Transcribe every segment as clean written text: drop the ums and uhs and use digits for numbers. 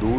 2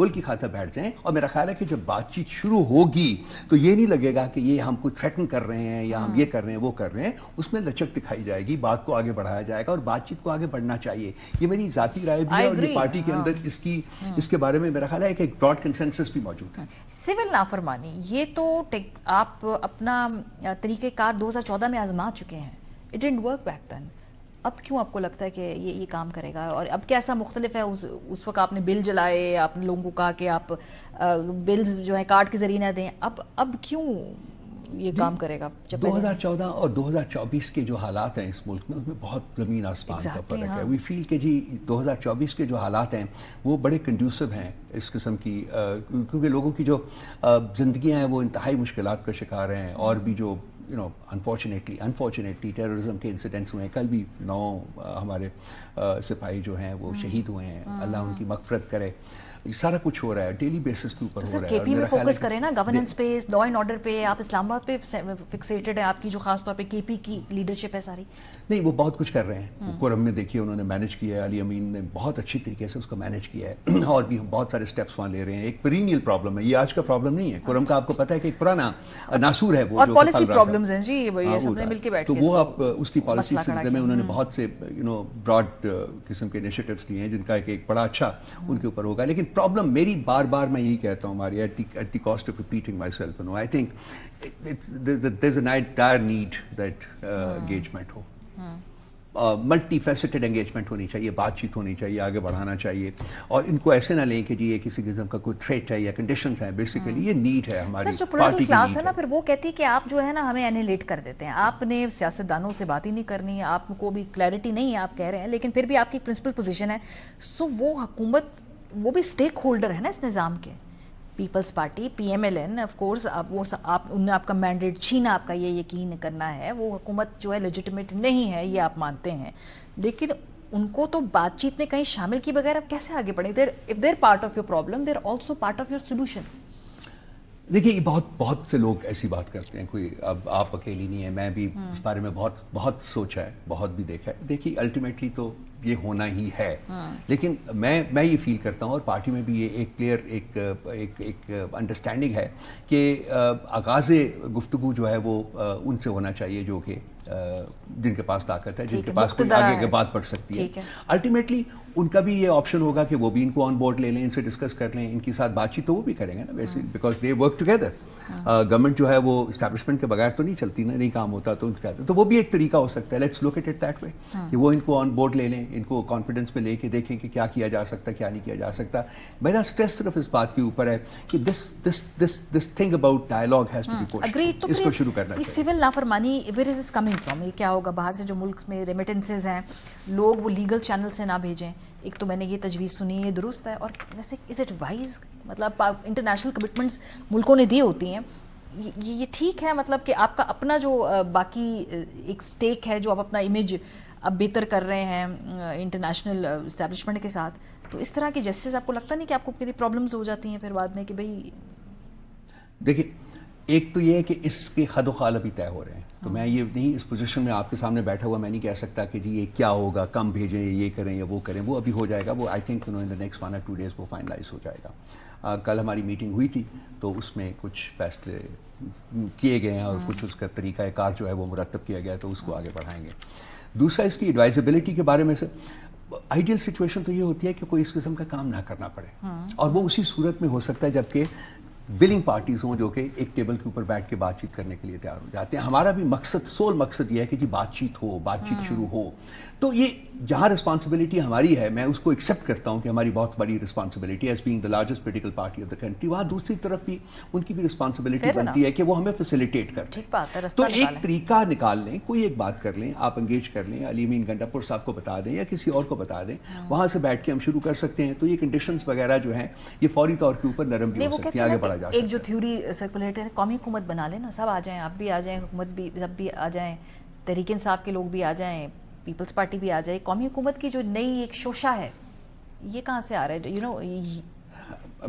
ملک کی خاطر بیٹھ جائیں. اور میرا خیال ہے کہ جب بات چیت شروع ہوگی تو یہ نہیں لگے گا کہ یہ ہم کو تھریٹن کر رہے ہیں یا ہم یہ کر رہے ہیں وہ کر رہے ہیں. اس میں لچک دکھائی جائے گی, بات کو آگے بڑھایا جائے گا اور بات چیت کو آگے بڑھنا چاہیے. یہ میری ذاتی رائے بھی ہے اور یہ پارٹی کے اندر اس کے بارے میں میرا خیال ہے کہ ایک براڈ کنسنسس بھی موجود ہے. سول نافرمانی, یہ تو آپ اپنا طریقہ کار 2014 میں آزما چکے ہیں. It didn't work back then. اب کیوں آپ کو لگتا ہے کہ یہ کام کرے گا, اور اب کیسا مختلف ہے؟ اس وقت آپ نے بل جلائے, آپ نے لوگوں کو کہا کہ آپ بلز جو ہیں کارڈ کے ذریعے نہ دیں. اب کیوں یہ کام کرے گا؟ 2014 اور 2024 کے جو حالات ہیں اس ملک میں, ان میں بہت زمین آسمان کا فرق ہے. وی فیل کہ جی 2024 کے جو حالات ہیں وہ بڑے کنڈیوسو ہیں اس قسم کی, کیونکہ لوگوں کی جو زندگیاں ہیں وہ انتہائی مشکلات کا شکار ہیں. اور بھی جو انفارچونیٹلی ٹیررزم کے انسیڈنٹس ہوئے ہیں. کل بھی 9 ہمارے سپاہی جو ہیں وہ شہید ہوئے ہیں, اللہ ان کی مغفرت کرے. سارا کچھ ہو رہا ہے ڈیلی بیسس کے اوپر ہو رہا ہے. کے پی میں فوکس کریں نا, گورننس پہ, لا اینڈ آرڈر پہ. آپ اسلام آباد پہ فکسیٹڈ ہے, آپ کی جو خاص طور پہ کے پی کی لیڈرشپ ہے ساری. نہیں, وہ بہت کچھ کر رہے ہیں. کورم میں دیکھیے انہوں نے مینیج کیا ہے, علی امین نے بہت اچھی طریقے سے اس کو مینیج کیا ہے, اور بھی بہت سارے سٹیپس وہاں لے رہے ہیں. ایک پرینیل پرابلم ہے, یہ آج کا پرابلم نہیں ہے. کورم کا آپ کو پتہ ہے کہ ایک پرانا ناسور ہے وہ, اور پالیسی پرابلمز ہیں جی, یہ سب نے مل کے بیٹھ کے, تو وہ آپ اس کی پالیسی سلسلے میں انہوں نے بہت سے براڈ قسم کے انیشیٹوز لیے ہیں جن کا ایک بڑا اچھا ان کے اوپر ہوگا. لیکن پرابلم میری بار بار میں یہی کہتا ہوں ہماری, at the cost of repeating myself, I think there's a dire need that engagement who, multi faceted engagement ہونی چاہیے, بات چیت ہونی چاہیے, آگے بڑھانا چاہیے. اور ان کو ایسے نہ لیں کہ جی یہ کسی قسم کا کوئی تھریٹ ہے یا کنڈیشنز ہیں. بیسیکلی یہ نیڈ ہے ہماری جو پولیٹیکل کلاس ہے نا, پھر وہ کہتی ہے کہ آپ جو ہے نا ہمیں انیلیٹ کر دیتے ہیں. آپ نے سیاستدانوں سے بات ہی نہیں کرنی ہے, آپ کو بھی کلیئرٹی نہیں ہے, آپ کہہ رہے ہیں, لیکن پھر بھی آپ کی پرنسپل پوزیشن ہے. سو وہ حکومت, وہ بھی اسٹیک ہولڈر ہے نا اس نظام کے. Peoples Party, P M L N, of course انہوں نے آپ کا مینڈیٹ چھینا, آپ کا یہ یقین کرنا ہے وہ حکومت جو ہے لیجٹمیٹ نہیں ہے, یہ آپ مانتے ہیں. لیکن ان کو تو بات چیت میں کہیں شامل کی بغیر آپ کیسے آگے بڑھیں؟ if they're part of your problem, they're also part of your solution. دیکھیے یہ بہت سے لوگ ایسی بات کرتے ہیں, کوئی اب آپ اکیلی نہیں ہیں, میں بھی اس بارے میں بہت سوچا ہے, بہت بھی دیکھا ہے. دیکھیے الٹیمیٹلی تو یہ ہونا ہی ہے, لیکن میں یہ فیل کرتا ہوں, اور پارٹی میں بھی یہ ایک کلیئر ایک انڈرسٹینڈنگ ہے کہ آغاز گفتگو جو ہے وہ ان سے ہونا چاہیے جو کہ جن کے پاس طاقت ہے, جن کے پاس کوئی آگے بات پڑ سکتی ہے. الٹیمیٹلی ان کا بھی یہ آپشن ہوگا کہ وہ بھی ان کو آن بورڈ لے لیں, ان سے ڈسکس کر لیں, ان کے ساتھ بات چیت تو وہ بھی کریں گے نا ویسے, because they work together. Government جو ہے وہ اسٹیبلشمنٹ کے بغیر تو نہیں چلتی نا, نہیں کام ہوتا, تو وہ بھی ایک طریقہ ہو سکتا ہے. Let's look at it that way کہ وہ ان کو آن بورڈ لے لیں, ان کو کانفیڈنس میں لے کے دیکھیں کہ کیا کیا جا سکتا ہے, کیا نہیں کیا جا سکتا. میرا اسٹریس صرف اس بات کے اوپر ہے کہ this thing about dialogue has to be pushed, اس کو شروع کرنا چاہیے. سول نافرمانی where is it coming from? یہ کیا ہوگا باہر سے جو ملک میں ریمیٹنسز ہیں, لوگ وہ لیگل چینل سے نہ بھیجیں. ایک تو میں نے یہ تجویز سنی, یہ درست ہے, اور ویسے از اٹ وائز؟ مطلب انٹرنیشنل کمٹمنٹس ملکوں نے دی ہوتی ہیں, یہ ٹھیک ہے مطلب کہ آپ کا اپنا جو باقی ایک سٹیک ہے, جو آپ اپنا امیج اب بہتر کر رہے ہیں انٹرنیشنل اسٹیبلشمنٹ کے ساتھ, تو اس طرح کی جسٹس آپ کو لگتا نہیں کہ آپ کو کتنی پرابلمز ہو جاتی ہیں پھر بعد میں کہ بھئی؟ دیکھیے ایک تو یہ ہے کہ اس کے خد و خال ابھی طے ہو رہے ہیں, تو میں یہ نہیں اس پوزیشن میں آپ کے سامنے بیٹھا ہوا میں نہیں کہہ سکتا کہ جی یہ کیا ہوگا, کم بھیجیں, یہ کریں یا وہ کریں. وہ ابھی ہو جائے گا, وہ I think in the next 1 or 2 days وہ فائنلائز ہو جائے گا. کل ہماری میٹنگ ہوئی تھی تو اس میں کچھ فیصلے کیے گئے ہیں اور کچھ اس کا طریقہ کار جو ہے وہ مرتب کیا گیا ہے, تو اس کو آگے بڑھائیں گے. دوسرا اس کی ایڈوائزیبلٹی کے بارے میں سے آئیڈیل سچویشن تو یہ ہوتی ہے کہ کوئی اس قسم کا کام نہ کرنا پڑے, اور وہ اسی صورت میں ہو سکتا ہے جبکہ ولنگ پارٹیز ہوں جو کہ ایک ٹیبل کے اوپر بیٹھ کے بات چیت کرنے کے لیے تیار ہو جاتے ہیں. ہمارا بھی مقصد, سول مقصد یہ ہے کہ جی بات چیت ہو, بات چیت شروع ہو. تو یہ جہاں رسپانسبلٹی ہماری ہے, میں اس کو ایکسیپٹ کرتا ہوں کہ ہماری بہت بڑی responsibility as being the largest political party of the country, وہاں دوسری طرف بھی ان کی بھی رسپانسبلٹی بنتی ہے کہ وہ ہمیں فیسیلیٹیٹ کرتے ہیں. تو ایک طریقہ نکال لیں, کوئی ایک بات کر لیں, آپ انگیج کر لیں, علی امین گنڈا پور صاحب کو بتا دیں یا کسی اور کو بتا دیں, وہاں سے بیٹھ کے ہم شروع کر سکتے ہیں. تو یہ کنڈیشنز وغیرہ جو ہیں یہ فوری طور کے اوپر نرم بھی ہو سکتی ہیں, آگے بڑھا جا سکتا ہے. ایک جو تھیوری سرکولیٹ ہے, قومی حکومت بنا لینا, سب آ جائیں, آپ بھی آ جائیں, حکومت بھی سب بھی آ جائیں, تحریک انصاف کے لوگ بھی آ جائیں, پیپلز پارٹی بھی آ جائے. قومی حکومت کی جو نئی ایک شوشہ ہے یہ کہاں سے آ رہا ہے؟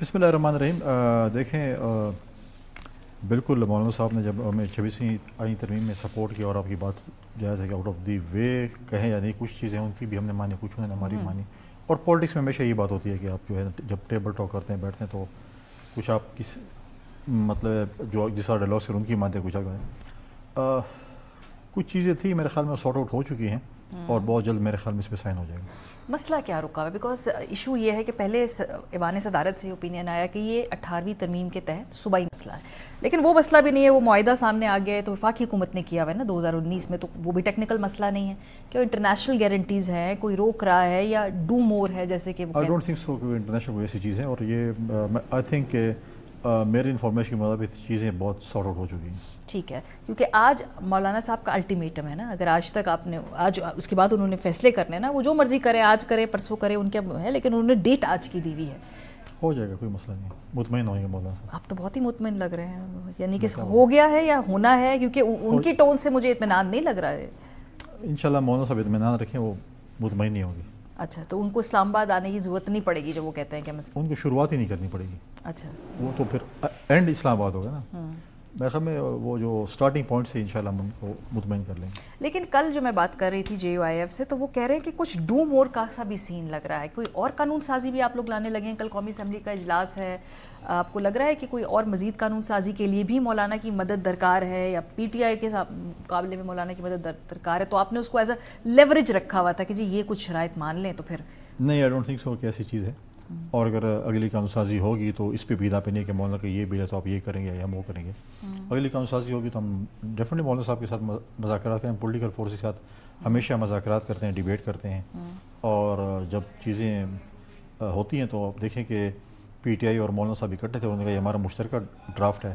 بسم اللہ الرحمن الرحیم. دیکھیں بالکل مولانا صاحب نے جب ہمیں 26ویں آئین ترمیم میں سپورٹ کیا اور آپ کی بات جائز ہے کہ آؤٹ آف دی وے کہیں یا نہیں, کچھ چیزیں ان کی بھی ہم نے مانی, کچھ انہوں نے ہماری مانی. اور پالیٹکس میں ہمیشہ یہ بات ہوتی ہے کہ آپ جو ہے جب ٹیبل ٹاک کرتے ہیں بیٹھتے ہیں تو کچھ آپ کس مطلب جو جس طرح ڈائلاگ سے ان کی مانتے ہیں, کچھ چیزیں تھیں میرے خیال میں سارٹ آؤٹ ہو چکی ہیں اور بہت جلد میرے خیال میں اس پہ سائن ہو جائے گا. مسئلہ کیا رکا ہے؟ بیکاز ایشو یہ ہے کہ پہلے ایوان صدارت سے اوپینین آیا کہ یہ 18ویں ترمیم کے تحت صوبائی مسئلہ ہے, لیکن وہ مسئلہ بھی نہیں ہے. وہ معاہدہ سامنے آ گیا ہے تو وفاقی حکومت نے کیا ہوا ہے نا 2019 میں, تو وہ بھی ٹیکنیکل مسئلہ نہیں ہے. کیا انٹرنیشنل گارنٹیز ہیں, کوئی روک رہا ہے یا ڈو مور ہے جیسے کہ آئی ڈونٹ تھنک سو کہ انٹرنیشنل کوئی ایسی چیز ہے. اور یہ آئی تھنک کہ میری انفارمیشن کے مطابق چیزیں بہت سارٹ آؤٹ ہو چکی ہیں. ٹھیک ہے, کیونکہ آج مولانا صاحب کا الٹیمیٹم ہے نا, اگر آج تک آپ نے آج اس کے بعد انہوں نے فیصلے کرنے نا, وہ جو مرضی کرے, آج کرے پرسوں کرے, ان کے ہے, لیکن انہوں نے ڈیٹ آج کی دی ہوئی ہے. ہو جائے گا, کوئی مسئلہ نہیں, مطمئن ہوئیں گے مولانا صاحب. آپ تو بہت ہی مطمئن لگ رہے ہیں, یعنی کہ ہو گیا ہے یا ہونا ہے, کیونکہ ان کی ٹون سے مجھے اطمینان نہیں لگ رہا ہے. انشاءاللہ مولانا صاحب اطمینان رکھیں, وہ مطمئن نہیں ہوگی. اچھا, تو ان کو اسلام آباد آنے کی ضرورت نہیں پڑے گی جب وہ کہتے ہیں کہ ان کو شروعات ہی نہیں کرنی پڑے گی. اچھا, وہ تو پھر اینڈ اسلام آباد ہوگا نا. میرے خیال میں وہ جو سٹارٹنگ پوائنٹ سے انشاءاللہ ہم ان کو مطمئن کر لیں گے. لیکن کل جو میں بات کر رہی تھی JUIF سے, تو وہ کہہ رہے ہیں کہ کچھ ڈو مور کا سا بھی سین لگ رہا ہے. کوئی اور قانون سازی بھی آپ لوگ لانے لگے ہیں. کل قومی اسمبلی کا اجلاس ہے, آپ کو لگ رہا ہے کہ کوئی اور مزید قانون سازی کے لیے بھی مولانا کی مدد درکار ہے, یا PTI کے مقابلے میں مولانا کی مدد درکار ہے؟ تو آپ نے اس کو ایز اے لیوریج رکھا ہوا تھا کہ جی یہ کچھ شرائط مان لیں تو پھر نہیں. آئی ڈونٹ تھنک سو کہ ایسی چیز ہے. اور اگر اگلی قانون سازی ہوگی تو اس پہ بھی پہ نہیں کہ مولانا کہ یہ بل ہے تو آپ یہ کریں گے یا ہم وہ کریں گے. اگلی قانون سازی ہوگی تو ہم ڈیفینیٹلی مولانا صاحب کے ساتھ مذاکرات کریں. پولیٹیکل فورس کے ساتھ ہمیشہ مذاکرات کرتے ہیں, ڈیبیٹ کرتے ہیں. اور جب چیزیں ہوتی ہیں تو آپ دیکھیں کہ PTI اور مولانا صاحب اکٹھے تھے, انہوں نے کہا یہ ہمارا مشترکہ ڈرافٹ ہے,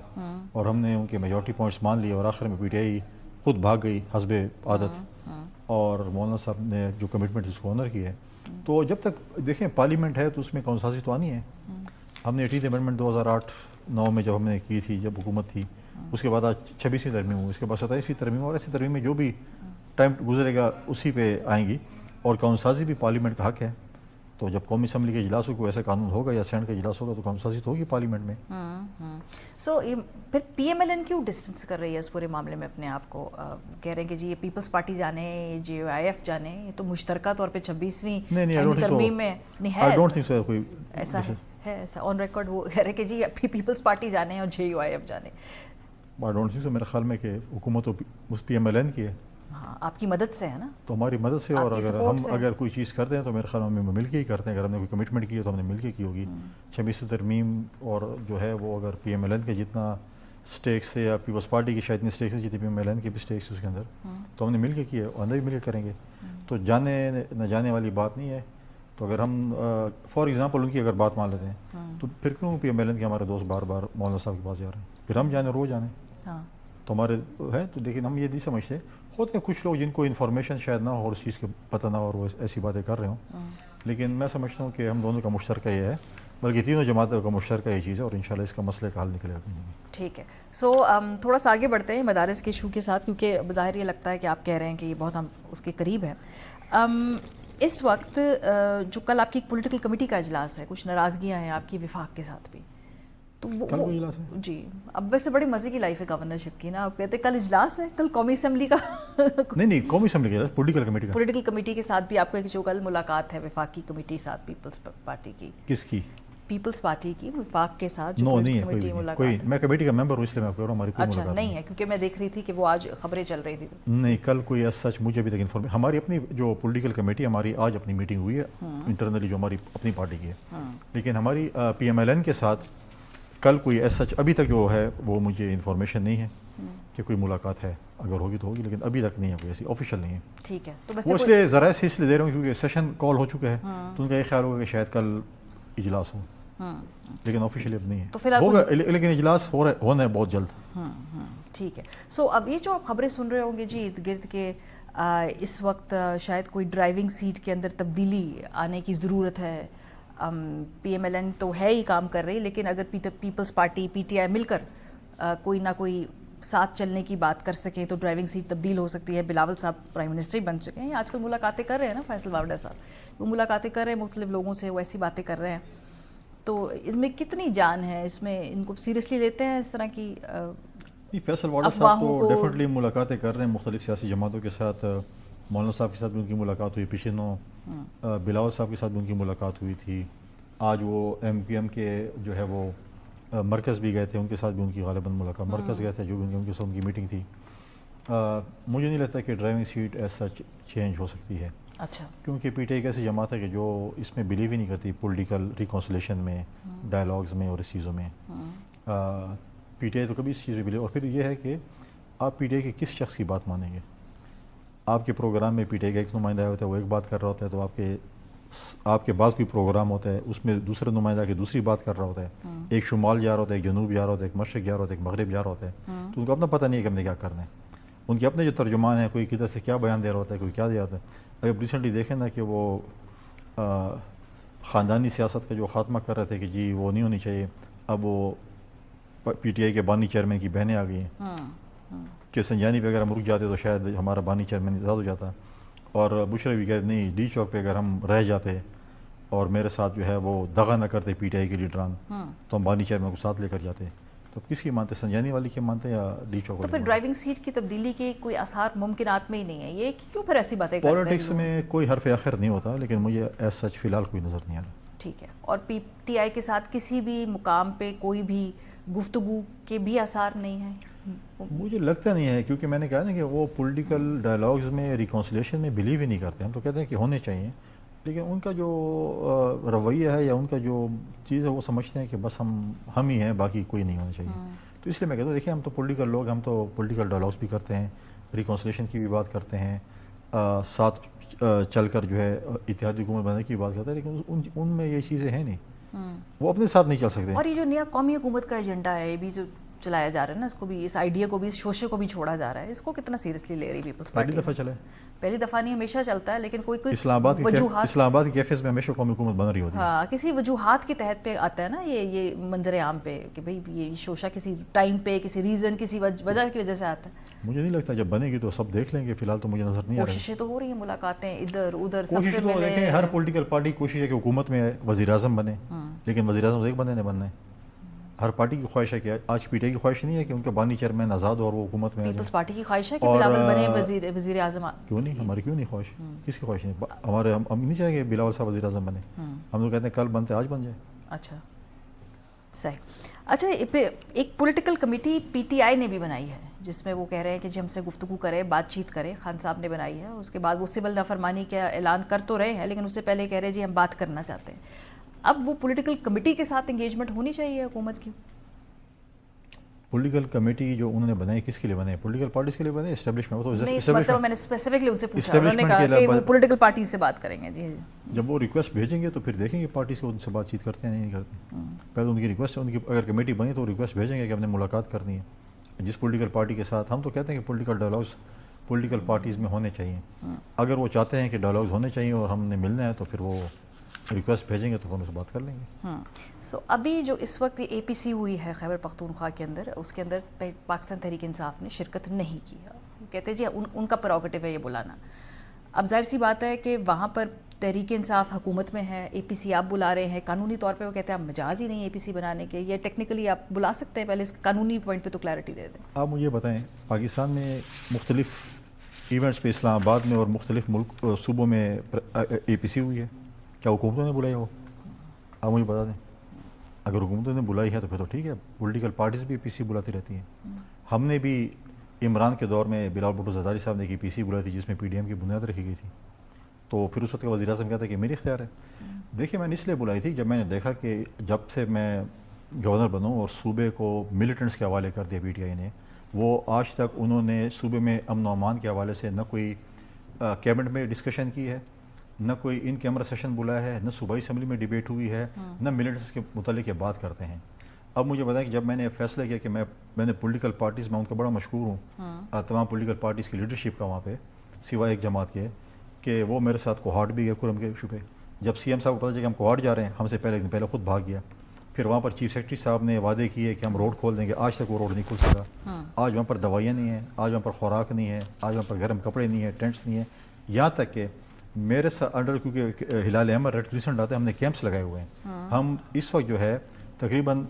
اور ہم نے ان کے میجورٹی پوائنٹس مان لیے, اور آخر میں PTI خود بھاگ گئی حسب عادت, اور مولانا صاحب نے جو کمٹمنٹ اس کو آنر کی ہے. تو جب تک دیکھیں پارلیمنٹ ہے تو اس میں قانون سازی تو آنی ہے. ہم نے 18 امینڈمنٹ 2008-9 میں جب ہم نے کی تھی, جب حکومت تھی, اس کے بعد آج 26ویں ترمیم ہوئی, اس کے بعد 27ویں ترمیم, اور ایسی ترمیم میں جو بھی ٹائم گزرے گا اسی پہ آئیں گی. اور قانون سازی بھی پارلیمنٹ کا حق ہے. تو جب قومی اسمبلی کے اجلاس کو ایسا قانون ہوگا یا سینٹ کا اجلاس ہوگا تو قانون سازی تو ہوگی پارلیمنٹ میں. سو پھر PMLN کیوں ڈسٹنس کر رہی ہے اس پورے معاملے میں اپنے آپ کو؟ کہہ رہے ہیں کہ جی یہ پیپلز پارٹی جانے, JUIF جانے, یہ تو مشترکہ طور پہ 26ویں ترمیم میں نہیں ہے. ایسا ہے, ایسا آن ریکارڈ وہ کہہ رہے کہ جی پیپلز پارٹی جانے اور JUIF جانے. I don't think so. میرے خیال میں کہ حکومت PMLN کی ہے. ہاں, آپ کی مدد سے ہے نا. تو ہماری مدد سے, اور اگر کوئی چیز کرتے ہیں تو میرے خیال میں مل کے ہی کرتے ہیں. اگر ہم نے کوئی کمٹمنٹ کی ہے تو ہم نے مل کے کی ہوگی. 26ویں ترمیم اور جو ہے وہ اگر PMLN کے جتنا سٹیکس ہے, یا پیپلز پارٹی کی شاید اتنی سٹیکس ہے جتنی PMLN کے بھی سٹیکس ہے اس کے اندر, تو ہم نے مل کے کی ہے, اندر بھی مل کے کریں گے. تو جانے نہ جانے والی بات نہیں ہے. تو اگر ہم فار ایگزامپل ان کی اگر بات مان لیتے ہیں تو پھر کیوں PMLN کے ہمارے دوست بار بار مولانا صاحب کے پاس جا رہے ہیں؟ پھر ہم جانے رو جانے تو ہمارے ہے. تو لیکن ہم یہ نہیں سمجھتے. ہوتے ہیں کچھ لوگ جن کو انفارمیشن شاید نہ ہو اور اس چیز کے پتہ نہ ہو, اور وہ ایسی باتیں کر رہے ہوں. لیکن میں سمجھتا ہوں کہ ہم دونوں کا مشترکہ یہ ہے, بلکہ تینوں جماعتوں کا مشترکہ یہ چیز ہے, اور انشاءاللہ اس کا مسئلے کا حل نکلے گا. ٹھیک ہے. سو تھوڑا سا آگے بڑھتے ہیں مدارس کے ایشو کے ساتھ, کیونکہ بظاہر یہ لگتا ہے کہ آپ کہہ رہے ہیں کہ یہ بہت ہم اس کے قریب ہیں. اس وقت جو کل آپ کی ایک پولیٹیکل کمیٹی کا اجلاس ہے, کچھ ناراضگیاں ہیں آپ کی وفاق کے ساتھ بھی, تو وہ جی اب ویسے بڑی مزے کی لائف ہے گورنرشپ کی نا. آپ کہتے ہیں کل اجلاس ہے, کل قومی اسمبلی کا نہیں قومی اسمبلی کا پولیٹیکل کمیٹی کے ساتھ بھی آپ کو ایک جو کل ملاقات ہے وفاقی کمیٹی ساتھ پیپلز پارٹی کی. کس کی؟ پیپلز پارٹی کی وفاق کے ساتھ جو کمیٹی ملاقات. میں کمیٹی کا ممبر ہوں اس لیے میں آپ کہہ رہا ہوں ہماری کوئی ملاقات نہیں ہے, کیونکہ میں دیکھ رہی تھی کہ وہ آج خبریں چل رہی تھی. نہیں, کل کوئی سچ مجھے ابھی تک انفارمیشن. ہماری اپنی جو پولیٹیکل کمیٹی ہماری آج اپنی میٹنگ ہوئی ہے انٹرنلی جو ہماری اپنی پارٹی کی ہے, لیکن ہماری PMLN کے ساتھ کل کوئی ایسا ابھی تک جو ہے وہ مجھے انفارمیشن نہیں ہے کہ کوئی ملاقات ہے. اگر ہوگی تو ہوگی, لیکن ابھی تک نہیں ہے, کوئی ایسی آفیشیل نہیں ہے. ٹھیک ہے. تو وہ اس لیے ذرائع سے اس لیے دے رہا ہوں کیونکہ سیشن کال ہو چکا ہے, تو ان کا یہ خیال ہوگا کہ شاید کل اجلاس ہو, لیکن آفیشیلی اب نہیں ہے. ہوگا لیکن اجلاس ہونا ہے بہت جلد. ٹھیک ہے. سو اب یہ جو آپ خبریں سن رہے ہوں گے جی ارد گرد کے, اس وقت شاید کوئی ڈرائیونگ سیٹ کے اندر تبدیلی آنے کی ضرورت ہے. PMLN تو ہے ہی کام کر رہی, لیکن اگر پیپلز پارٹی PTI مل کر کوئی نہ کوئی ساتھ چلنے کی بات کر سکے تو ڈرائیونگ سیٹ تبدیل ہو سکتی ہے. بلاول صاحب پرائم منسٹر ہی بن چکے ہیں, آج کل ملاقاتیں کر رہے ہیں نا فیصل واوڈا صاحب, وہ ملاقاتیں کر رہے ہیں مختلف لوگوں سے, وہ ایسی باتیں کر رہے ہیں. تو اس میں کتنی جان ہے؟ اس میں ان کو سیریسلی لیتے ہیں اس طرح کی فیصل واڈا صاحب تو ڈیفینیٹلی ملاقاتیں کر رہے ہیں مختلف سیاسی جماعتوں کے ساتھ. مولانا صاحب کے ساتھ بھی ان کی ملاقات ہوئی پچھلے نو. بلاول صاحب کے ساتھ بھی ان کی ملاقات ہوئی تھی. آج وہ ایم کیو ایم کے جو ہے وہ مرکز بھی گئے تھے, ان کے ساتھ بھی ان کی غالباً ملاقات, مرکز گئے تھے جو بھی ان کے ساتھ ان کی میٹنگ تھی. مجھے نہیں لگتا کہ driving seat as such change ہو سکتی ہے. اچھا, کیونکہ پی ٹی آئی ایک ایسی جماعت ہے کہ جو اس میں بلیو ہی نہیں کرتی پولیٹیکل ریکانسلیشن میں, ڈائلاگز میں اور اس چیزوں میں. پی ٹی آئی تو کبھی اس چیز میں بلیو. اور پھر یہ ہے کہ آپ پی ٹی آئی کے کس شخص کی بات مانیں گے. آپ کے پروگرام میں پی ٹی آئی کا ایک نمائندہ ہوتا ہے, وہ ایک بات کر رہا ہوتا ہے, تو آپ کے بعد کوئی پروگرام ہوتا ہے اس میں دوسرے نمائندہ کی دوسری بات کر رہا ہوتا ہے. ایک شمال جا رہا ہوتا ہے, ایک جنوب جا رہا ہوتا ہے, ایک مشرق جا رہا ہوتا ہے, ایک مغرب جا رہا ہوتا ہے. تو ان کو اپنا پتہ نہیں ہے کہ ہم نے کیا کرنا ہے. ان کے اپنے جو ترجمان ہیں, کوئی کدھر سے کیا بیان دے رہا ہوتا ہے, کوئی کیا دے رہا ہوتا ہے. اب ریسنٹلی دیکھیں نا کہ وہ خاندانی سیاست کا جو خاتمہ کر رہے تھے کہ جی وہ نہیں ہونی چاہیے, اب وہ پی ٹی آئی کے بانی چیئرمین کی بہنیں آ گئی ہیں کہ سنجانی پہ اگر ہم رک جاتے تو شاید ہمارا بانی چیئرمین آزاد ہو جاتا. اور بشرا بھی کہتے نہیں, ڈی چوک پہ اگر ہم رہ جاتے اور میرے ساتھ جو ہے وہ دغا نہ کرتے پی ٹی آئی کے لیڈران, تو ہم بانی چیئرمین کو ساتھ لے کر جاتے. تو کس کی مانتے, سنجانی والی کی مانتے یا ڈی چوک؟ تو پھر ڈرائیونگ سیٹ کی تبدیلی کے کوئی آثار ممکنات میں ہی نہیں ہے. یہ کیوں پھر ایسی باتیں کرتے ہیں؟ پالیٹکس میں کوئی حرف آخر نہیں ہوتا, لیکن مجھے ایز سچ فی الحال کوئی نظر نہیں آ رہا. ٹھیک ہے. اور پی ٹی آئی کے ساتھ کسی بھی مقام پہ کوئی بھی گفتگو کے بھی آثار نہیں ہیں؟ مجھے لگتا نہیں ہے, کیونکہ میں نے کہا نا کہ وہ پولیٹیکل ڈائلاگز میں ریکانسلیشن میں بلیو ہی نہیں کرتے. ہم تو کہتے ہیں کہ ہونے چاہیے, لیکن ان کا جو رویہ ہے یا ان کا جو چیز ہے وہ سمجھتے ہیں کہ بس ہم ہی ہیں, باقی کوئی نہیں ہونا چاہیے. تو اس لیے میں کہتا ہوں دیکھیں ہم تو پولیٹیکل لوگ, ہم تو پولیٹیکل ڈائلاگس بھی کرتے ہیں, ریکانسلیشن کی بھی بات کرتے ہیں, ساتھ چل کر جو ہے اتحادی حکومت بنانے کی بات کرتے ہیں, لیکن ان میں یہ چیزیں ہیں نہیں, وہ اپنے ساتھ نہیں چل سکتے. اور یہ جو نیا قومی حکومت کا ایجنڈا ہے, یہ بھی جو چلایا جا رہا ہے نا, اس کو بھی, اس آئیڈیا کو بھی, اس شوشے کو بھی چھوڑا جا رہا ہے, اس کو کتنا سیریسلی لے رہی پیپلز پارٹی؟ پہلی دفعہ چلے, پہلی دفعہ نہیں, ہمیشہ چلتا ہے, لیکن کوئی اسلام آباد کے کیفز میں ہمیشہ قومی حکومت بن رہی ہوتی ہے. ہاں, کسی وجوہات کے تحت پہ آتا ہے نا یہ منظر عام پہ کہ بھئی یہ شوشہ کسی ٹائم پہ, کسی ریزن, کسی وجہ کی وجہ سے آتا ہے. مجھے نہیں لگتا جب بنے گی تو سب دیکھ لیں گے, فی الحال تو مجھے نظر نہیں آ رہا. کوششیں تو ہو رہی ہیں, ملاقاتیں ادھر ادھر, سب سے ملے. ہر پولیٹیکل پارٹی کوشش ہے کہ حکومت میں وزیر اعظم بنے, لیکن وزیر اعظم ایک بندے نے بننا ہے. ہر پارٹی کی خواہش ہے کہ آج پی ٹی آئی کی خواہش نہیں ہے کہ ان کا بانی چیئرمین آزاد ہو اور وہ حکومت میں. پیپلز پارٹی کی خواہش ہے کہ بلاول بنے وزیر اعظم. کیوں نہیں, ہماری کیوں نہیں خواہش, کس کی خواہش نہیں؟ ہمارے ہم نہیں چاہیں گے بلاول صاحب وزیر اعظم بنے, ہم تو کہتے ہیں کل بنتے آج بن جائے. اچھا صحیح. اچھا, ایک political committee P T I نے بھی بنائی ہے جس میں وہ کہہ رہے ہیں کہ جی ہم سے گفتگو کرے, بات چیت کرے. خان صاحب نے بنائی ہے, اس کے بعد وہ سول نافرمانی کا اعلان کر تو رہے ہیں, لیکن اس سے پہلے کہہ رہے جی ہم بات کرنا چاہتے ہیں. اب وہ پولیٹیکل کمیٹی کے ساتھ انگیجمنٹ ہونی چاہیے حکومت کی. پولیٹیکل کمیٹی جو انہوں نے بنائی کس کے لیے بنائی؟ پولیٹیکل پارٹیز کے لیے بنائی, اسٹیبلشمنٹ. میں نے اسپیسیفکلی ان سے پوچھا, انہوں نے کہا کہ وہ پولیٹیکل پارٹیز سے بات کریں گے. جی جب وہ ریکویسٹ بھیجیں گے تو پھر دیکھیں گے پارٹیز کو ان سے بات چیت کرتے ہیں نہیں کرتے. پہلے ان کی ریکویسٹ, ان کی اگر کمیٹی بنی تو ریکویسٹ بھیجیں گے کہ ہم نے ملاقات کرنی ہے جس پولیٹیکل پارٹی کے ساتھ. ہم تو کہتے ہیں کہ پولیٹیکل ڈائلاگس پولیٹیکل پارٹیز میں ہونے چاہیے. اگر وہ چاہتے ہیں کہ ڈائلاگز ہونے چاہیے اور ہم نے ملنا ہے تو پھر وہ ریکویسٹ بھیجیں گے تو ہم ان سے بات کر لیں گے. سو ابھی جو اس وقت اے پی سی ہوئی ہے خیبر پختونخوا کے اندر, اس کے اندر پاکستان تحریک انصاف نے شرکت نہیں کی. کہتے ہیں جی ان کا پروگیٹو ہے یہ بلانا. اب ظاہر سی بات ہے کہ وہاں پر تحریک انصاف حکومت میں ہے, اے پی سی آپ بلا رہے ہیں, قانونی طور پہ وہ کہتے ہیں آپ مجاز ہی نہیں اے پی سی بنانے کے, یہ ٹیکنیکلی آپ بلا سکتے ہیں, پہلے اس قانونی پوائنٹ پہ تو کلیئرٹی دے دیں. آپ مجھے بتائیں, پاکستان میں مختلف ایونٹس پہ اسلام آباد میں اور مختلف ملک صوبوں میں اے پی سی ہوئی ہے, کیا حکومتوں نے بلایا ہو؟ آپ مجھے بتا دیں. اگر حکومتوں نے بلائی ہے تو پھر تو ٹھیک ہے, پولیٹیکل پارٹیز بھی پی سی بلاتی رہتی ہیں. ہم نے بھی عمران کے دور میں بلاول بھٹو زرداری صاحب نے ایک پی سی بلائی تھی جس میں پی ڈی ایم کی بنیاد رکھی گئی تھی, تو پھر اس وقت کا وزیر اعظم کہتا ہے کہ میری اختیار ہے. دیکھیے میں نے اس لیے بلائی تھی جب میں نے دیکھا کہ جب سے میں گورنر بنوں اور صوبے کو ملیٹنٹس کے حوالے کر دیا پی ٹی آئی نے, وہ آج تک انہوں نے صوبے میں امن و امان کے حوالے سے نہ کوئی کیبنٹ میں ڈسکشن کی ہے, نہ کوئی ان کیمرہ سیشن بلایا ہے, نہ صوبائی اسمبلی میں ڈیبیٹ ہوئی ہے, نہ ملیٹنٹس کے متعلق یہ بات کرتے ہیں. اب مجھے بتائیں کہ جب میں نے فیصلہ کیا کہ میں نے پولیٹیکل پارٹیز میں ان کا بڑا مشہور ہوں, تمام پولیٹیکل پارٹیز کی لیڈرشپ کا وہاں پہ سوائے ایک جماعت کے, کہ وہ میرے ساتھ کوہاٹ بھی گئے کرم کے ایشو پہ. جب سی ایم صاحب کو پتہ چلا کہ ہم کوہاٹ جا رہے ہیں, ہم سے پہلے ایک دن پہلے خود بھاگ گیا. پھر وہاں پر چیف سیکرٹری صاحب نے وعدے کیے کہ ہم روڈ کھول دیں گے, آج تک وہ روڈ نہیں کھل سکا. آج وہاں پر دوائیاں نہیں ہیں, آج وہاں پر خوراک نہیں ہے, آج وہاں پر گرم کپڑے نہیں ہیں, ٹینٹس نہیں ہیں, یہاں تک کہ میرے انڈر کیونکہ ہلال احمر ریڈ کریسنٹ آتے ہیں، ہم نے کیمپس لگائے ہوئے ہیں. ہم اس وقت جو ہے تقریباً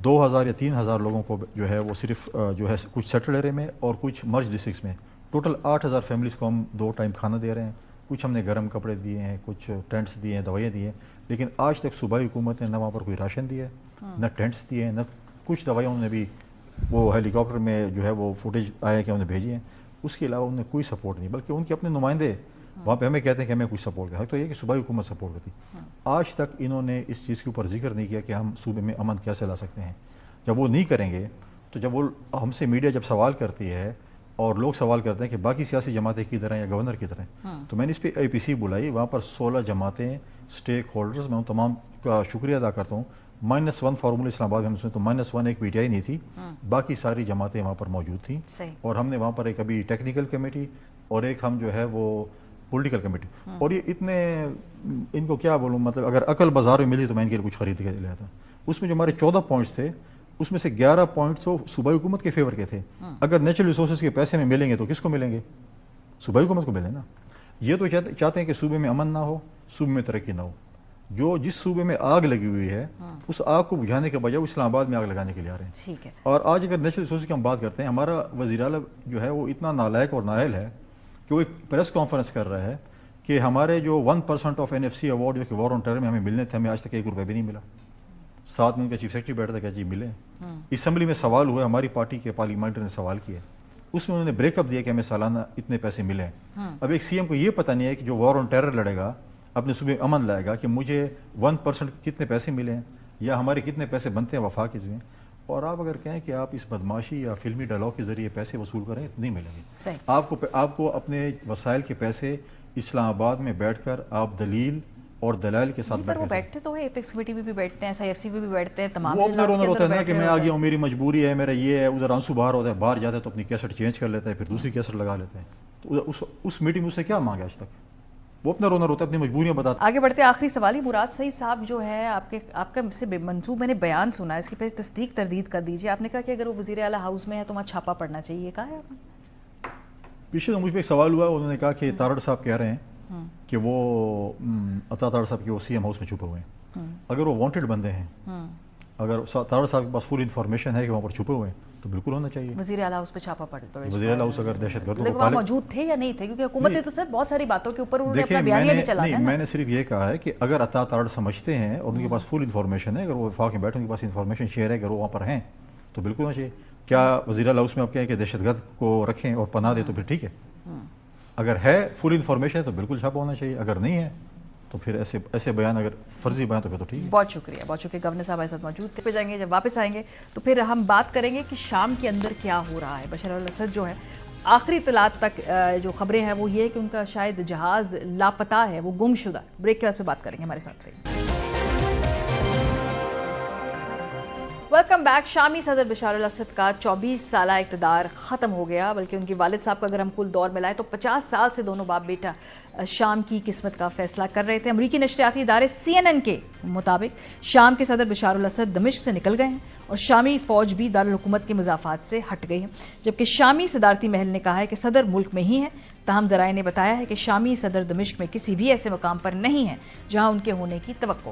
2000 یا 3000 لوگوں کو جو ہے وہ صرف جو ہے کچھ سیٹلڈ ایریا میں اور کچھ مرج ڈسٹرکٹس میں ٹوٹل 8000 فیملیز کو ہم 2 ٹائم کھانا دے رہے ہیں. کچھ ہم نے گرم کپڑے دیے ہیں، کچھ ٹینٹس دیے ہیں، دوائیاں دی ہیں، لیکن آج تک صوبائی حکومت نے نہ وہاں پر کوئی راشن دیا ہے، نہ ٹینٹس دیے ہیں، نہ کچھ دوائیاں انہوں نے بھی وہ ہیلی کاپٹر میں جو ہے وہ فوٹیج آیا کہ انہوں نے بھیجی ہیں. اس کے علاوہ انہوں نے کوئی سپورٹ نہیں، بلکہ ان کے اپنے نمائندے وہاں پہ ہمیں کہتے ہیں کہ ہمیں کچھ سپورٹ کرا. تو یہ کہ صوبائی حکومت سپورٹ کرتی. آج تک انہوں نے اس چیز کے اوپر ذکر نہیں کیا کہ ہم صوبے میں امن کیسے لا سکتے ہیں. جب وہ نہیں کریں گے تو جب وہ ہم سے میڈیا جب سوال کرتی ہے اور لوگ سوال کرتے ہیں کہ باقی سیاسی جماعتیں کی طرح یا گورنر کی طرح، تو میں نے اس پہ APC بلائی. وہاں پر 16 جماعتیں، اسٹیک ہولڈرز، میں ان تمام کا شکریہ ادا کرتا ہوں. -1 فارمولہ اسلام آباد میں تو -1 ایک PTI نہیں تھی، باقی ساری جماعتیں وہاں پر موجود تھیں. اور ہم نے وہاں پر ایک ابھی ٹیکنیکل کمیٹی اور ایک ہم جو ہے وہ پولیٹیکل کمیٹی. اور یہ اتنے ان کو کیا بولوں، مطلب اگر عقل بازار میں ملی تو میں ان کے لیے کچھ خرید کے لیا تھا. اس میں جو ہمارے 14 پوائنٹس تھے، اس میں سے 11 پوائنٹس تو صوبائی حکومت کے فیور کے تھے. اگر نیچرل ریسورسز کے پیسے میں ملیں گے تو کس کو ملیں گے؟ صوبائی حکومت کو ملیں نا. یہ تو چاہتے ہیں کہ صوبے میں امن نہ ہو، صوبے میں ترقی نہ ہو. جس صوبے میں آگ لگی ہوئی ہے اس آگ کو بجھانے کے بجائے اسلام آباد میں آگ لگانے کے لیے آ رہے ہیں. اور آج اگر نیچرل ریسورسز کی ہم بات کرتے ہیں، ہمارا وزیر اعلیٰ جو ہے وہ اتنا نالائق اور نااہل ہے کہ وہ ایک پریس کانفرنس کر رہا ہے کہ ہمارے جو 1% آف NFC ایوارڈ جو کہ وار آن ٹیرر میں ہمیں ملنے تھے، ہمیں آج تک 1 روپے بھی نہیں ملا. ساتھ میں ان کا چیف سیکرٹری بیٹھا تھا کہ جی ملے. اسمبلی میں سوال ہوا، ہماری پارٹی کے پارلیمنٹری نے سوال کیا، اس میں انہوں نے بریک اپ دیا کہ ہمیں سالانہ اتنے پیسے ملے. اب ایک CM کو یہ پتہ نہیں ہے کہ جو وار آن ٹیرر لڑے گا، اپنے صوبے امن لائے گا، کہ مجھے 1% کتنے پیسے ملے ہیں یا ہمارے کتنے پیسے بنتے ہیں وفاق میں. اور آپ اگر کہیں کہ آپ اس بدماشی یا فلمی ڈائلاگ کے ذریعے پیسے وصول کریں تو نہیں ملیں گے. آپ کو اپنے وسائل کے پیسے اسلام آباد میں بیٹھ کر آپ دلیل اور دلائل کے ساتھ بیٹھتے تو ہے، ایپیکس کمیٹی میں بھی بیٹھتے ہیں، SIFC میں بھی بیٹھتے ہیں، تمام وہ اپنا رونا روتا ہے نا کہ میں آ گیا ہوں، میری مجبوری ہے، میرا یہ ہے. ادھر آنسو باہر ہوتا ہے، باہر جاتا ہے تو اپنی کیسٹ چینج کر لیتا ہے، پھر دوسری کیسٹ لگا لیتے ہیں. تو اس میٹنگ میں اس سے کیا مانگا آج تک؟ وہ اپنا رونا روتا ہے، اپنی مجبوریاں بتاتا. آگے بڑھتے آخری سوال ہی، مراد سعید صاحب جو ہے آپ کا سے منسوب میں نے بیان سنا ہے، اس کی پہ تصدیق تردید کر دیجیے. آپ نے کہا کہ اگر وہ وزیر اعلیٰ ہاؤس میں ہے تو وہاں چھاپا پڑنا چاہیے، کہا ہے آپ نے؟ پیچھے تو مجھ پہ ایک سوال ہوا، انہوں نے کہا کہ تارڑ صاحب کہہ رہے ہیں کہ وہ عطا تارڑ صاحب کے وہ CM ہاؤس میں چھپے ہوئے ہیں. اگر وہ وانٹڈ بندے ہیں، اگر تارڑ صاحب کے پاس فل انفارمیشن ہے کہ وہاں پر چھپے ہوئے ہیں تو بالکل ہونا چاہیے. وزیر اعلیٰ ہاؤس پہ چھاپا پڑے تو وزیر اعلیٰ ہاؤس اگر دہشت گردوں کو وہاں موجود تھے یا نہیں تھے؟ کیونکہ حکومت نے تو سر بہت ساری باتوں کے اوپر انہوں نے اپنا بیانیہ بھی چلانا ہے. میں نے صرف یہ کہا ہے کہ اگر عطا تارڑ سمجھتے ہیں اور ان کے پاس فل انفارمیشن ہے، اگر وہ وفاق میں بیٹھے ان کے پاس انفارمیشن شیئر ہے، اگر وہ وہاں پر ہیں تو بالکل ہونا چاہیے. کیا وزیر اعلیٰ ہاؤس میں آپ کہیں کہ دہشت گرد کو رکھیں اور پناہ دیں تو پھر ٹھیک ہے. اگر ہے فل انفارمیشن ہے تو بالکل چھاپا ہونا چاہیے، اگر نہیں ہے تو پھر ایسے بیان اگر فرضی بیان تو پھر تو ٹھیک ہے. بہت شکریہ، بہت شکریہ. گورنر صاحب ایسا موجود تھے. جائیں گے، جب واپس آئیں گے تو پھر ہم بات کریں گے کہ شام کے اندر کیا ہو رہا ہے. بشار الاسد جو ہے آخری اطلاعات تک جو خبریں ہیں وہ یہ ہے کہ ان کا شاید جہاز لاپتہ ہے، وہ گم شدہ. بریک کے بعد پہ بات کریں گے، ہمارے ساتھ رہیے. Welcome back. شامی صدر بشار الاسد کا 24 سالہ اقتدار ختم ہو گیا، بلکہ ان کے والد صاحب کا اگر ہم کل دور ملائیں تو 50 سال سے دونوں باپ بیٹا شام کی قسمت کا فیصلہ کر رہے تھے. امریکی نشریاتی ادارے CNN کے مطابق شام کے صدر بشار الاسد دمشق سے نکل گئے ہیں اور شامی فوج بھی دارالحکومت کے مضافات سے ہٹ گئی ہے، جبکہ شامی صدارتی محل نے کہا ہے کہ صدر ملک میں ہی ہیں. تاہم ذرائع نے بتایا ہے کہ شامی صدر دمشق میں کسی بھی ایسے مقام پر نہیں ہیں جہاں ان کے ہونے کی توقع.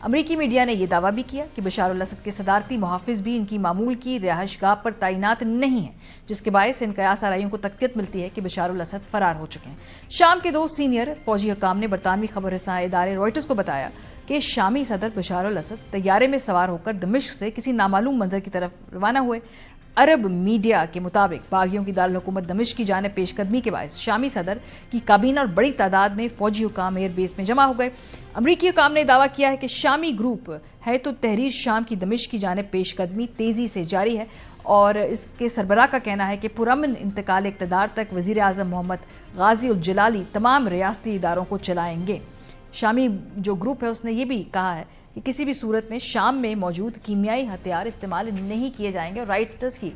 امریکی میڈیا نے یہ دعویٰ بھی کیا کہ بشار الاسد کے صدارتی محافظ بھی ان کی معمول کی رہائش گاہ پر تعینات نہیں ہیں، جس کے باعث ان قیاس آرائیوں کو تقویت ملتی ہے کہ بشار الاسد فرار ہو چکے ہیں. شام کے 2 سینئر فوجی حکام نے برطانوی خبر رساں ادارے رائٹرز کو بتایا کہ شامی صدر بشار الاسد طیارے میں سوار ہو کر دمشق سے کسی نامعلوم منظر کی طرف روانہ ہوئے. عرب میڈیا کے مطابق باغیوں کی دارالحکومت دمشق کی جانب پیش قدمی کے باعث شامی صدر کی کابینہ اور بڑی تعداد میں فوجی حکام ایئر بیس میں جمع ہو گئے. امریکی حکام نے دعویٰ کیا ہے کہ شامی گروپ ہے تو تحریر شام کی دمشق کی جانب پیش قدمی تیزی سے جاری ہے، اور اس کے سربراہ کا کہنا ہے کہ پرامن انتقال اقتدار تک وزیر اعظم محمد غازی الجلالی تمام ریاستی اداروں کو چلائیں گے. شامی جو گروپ ہے اس نے یہ بھی کہا ہے کہ کسی بھی صورت میں شام میں موجود کیمیائی ہتھیار استعمال نہیں کیے جائیں گے. اور رائٹرز کی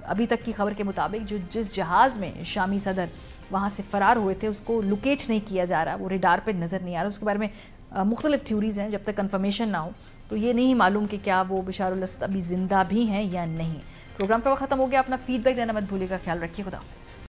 ابھی تک کی خبر کے مطابق جس جہاز میں شامی صدر وہاں سے فرار ہوئے تھے اس کو لوکیٹ نہیں کیا جا رہا، وہ ریڈار پہ نظر نہیں آ رہا. اس کے بارے میں مختلف تھیوریز ہیں، جب تک کنفرمیشن نہ ہو تو یہ نہیں معلوم کہ کیا وہ بشار الاسد ابھی زندہ بھی ہیں یا نہیں. پروگرام کا وقت ختم ہو گیا. اپنا فیڈ بیک دینا مت بھولیے گا. خیال رکھیے. خدا حافظ.